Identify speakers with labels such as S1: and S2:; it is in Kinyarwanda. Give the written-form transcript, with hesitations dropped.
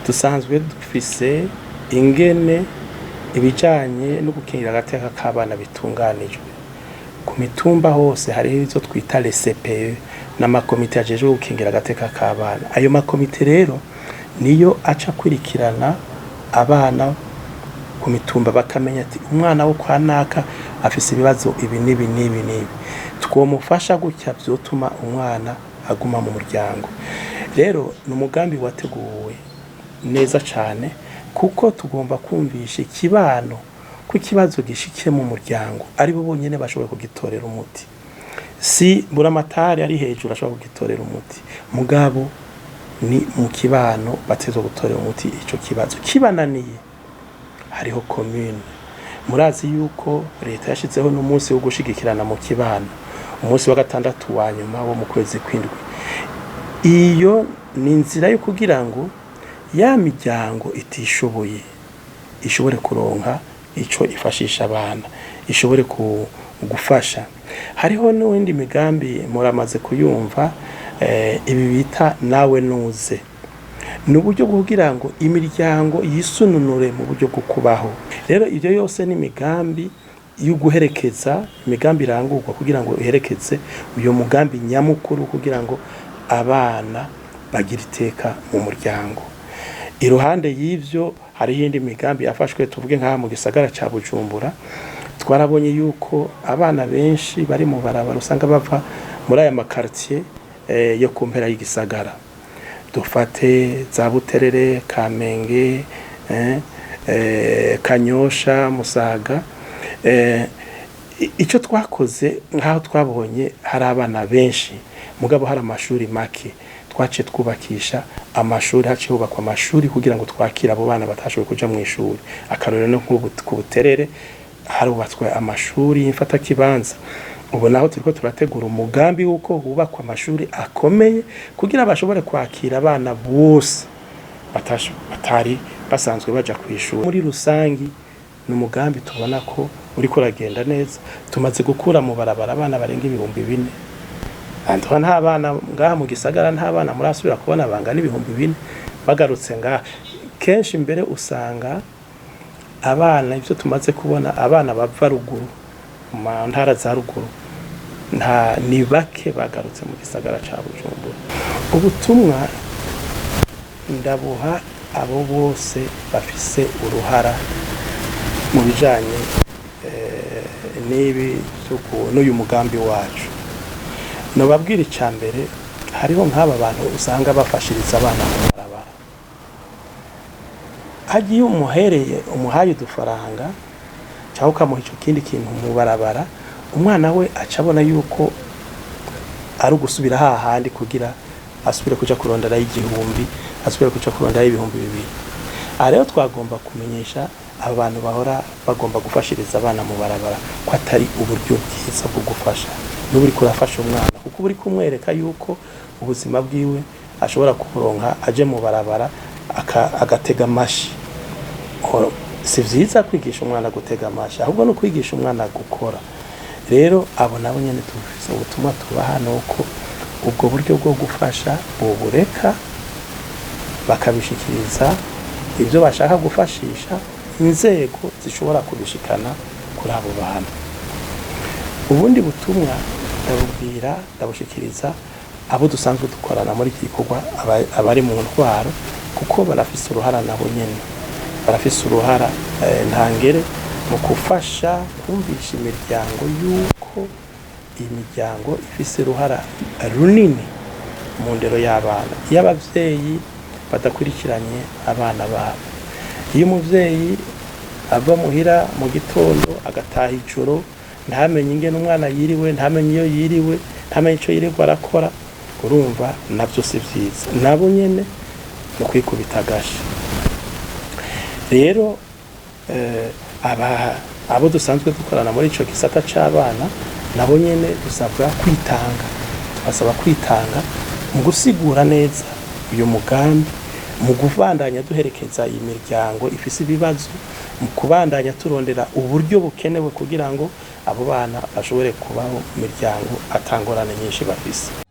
S1: dusanzwe dufise ingene ibijanye no gukingira agateka k'abana bitunganijwe ku mitumba hose. Hariho izo twita les CPE n'amakomite ajejwe gukingira agateka k'abana. Ayo makomite rero niyo aca kwirikirana abana ku mitumba, bakamenya ati umwana wo kwa naka afise ibibazo ibi nibi nibi nibi, twomufasha gutya vyotuma umwana aguma mu muryango. Rero n'umugambi wateguwe neza cane, kuko tugomba kumvisha ikibano ko ikibazo gishikiye mu muryango ari bo bonyene bashobora kugitorera umuti. Si buramatari ari hejuru ashobora kugitorera umuti, mugabo ni mu kibano batezo gutorera umuti ico kibazo. Kibananiye hariho commune. Murazi yuko leta yashizeho n'umunsi wo gushigikirana mu kibano, umunsi wa gatandatu wa nyuma wo mu kwezi kw'indwi. Iyo ni inzira yo kugira ngo ya miryango itishoboye ishobore kuronka ico ifashisha abana, ishobore gufasha. Hariho n'uwindi migambi muramaze kuyumva, ibi bita nawe nuze. N'uburyo kugira ngo imiryango yisununure mu buryo bwo kubaho. Rero ibyo yose ni migambi yo guherekeza, imigambi irangurwa kugira ngo iherekeze uyo mugambi nyamukuru kugira ngo abana bagira iteka mu muryango. Iruhande y'ivyo hari yindi migambi yafashwe, tuvuge nka mu gisagara ca Bujumbura. Twarabonye yuko abana benshi bari mu barabara usanga bava muri aya makartier yo kumpera y'igisagara. Dufate za Buterere, Kamenge, Kanyosha, Musaga. Ico twakoze nkaho twabonye hari abana benshi mugabo hari amashuri make, twace twubakisha amashuri, haciye hubakwa amashuri kugira ngo twakira abo bana batashoboye kuja mu ishuri. Akarorero no ku Buterere harubatswe amashuri y'imfata kibanza. Ubu naho turiko turategura umugambi wuko hubakwa amashuri akomeye kugira bashobore kwakira abana bose batari basanzwe baja ku ishuri. Muri rusangi n'umugambi tubona ko uri kuragenda neza. Tumaze gukura mu barabara abana barenga 4,000. Andwa nta bana ngaha mu gisagara, nta bana murasubira kubona bangana 4,000 bagarutse ngaha. Kenshi mbere usanga abana, ivyo tumaze kubona, abana bava ruguru mu ntara za ruguru ni bake bagarutse mu gisagara ca Bujumbura. Ubutumwa ndabuha abo bose bafise uruhara mu bijanye n'ibi n'uyu mugambi wacu. Nobabwira icambere, hariho nk'aba bantu usanga bafashiriza abana mu barabara. Hagiye umuhaye udufaranga cyangwa ukamuha ico kindi kintu mu barabara, umwana we acabona yuko ari ugusubira hahandi kugira asubire kuja kurondera y'igihumbi, asubire kuja kurondera y'ibihumbi 200. Rero twagomba kumenyesha abantu bahora bagomba gufashiriza abana mu barabara ko atari uburyo bwiza bwo gufasha. N'uburi kurafasha umwana kuko uri kumwereka yuko ubuzima bwiwe ashobora kuronka aje mu barabara agatega amashi. Si vyiza kwigisha umwana gutega amashi, ahubwo no kwigisha umwana gukora. Rero abo nabo nyene tufise ubutumwa tubaha nuko ubwo buryo bwo gufasha bobureka bakabishikiriza ivyo bashaka gufashisha inzego zishobora kubishikana kuri abo bantu. Ubundi butumwa ndabushikiriza abo dusanzwe dukorana muri iki gikorwa, abari mu ntwaro, kuko barafise uruhara nabo nyene, barafise uruhara ntangere mu kufasha kumvisha imiryango yuko imiryango ifise uruhara runini mu ndero y'abana. Iyo abavyeyi badakurikiranye abana babo, iyo umuvyeyi ava muhira mu gitondo agataha ijoro, ntamenye ingene umwana yiriwe, ntamenye iyo yiriwe, ntamenye ico yirirwa arakora, urumva navyo si vyiza. Nabo nyene no kwikubita agashi. Rero abo dusanzwe dukorana muri ico gisata c'abana, nabo nyene dusabwa kwitanga. Basaba kwitanga mu gusigura neza uyu mugambi, mu kuvandanya duherekeza iyi miryango ifise ibibazo, mu kubandanya turondera uburyo bukenewe kugira ngo abo bana bashobore kubaho mu miryango atangorane nyinshi bafise.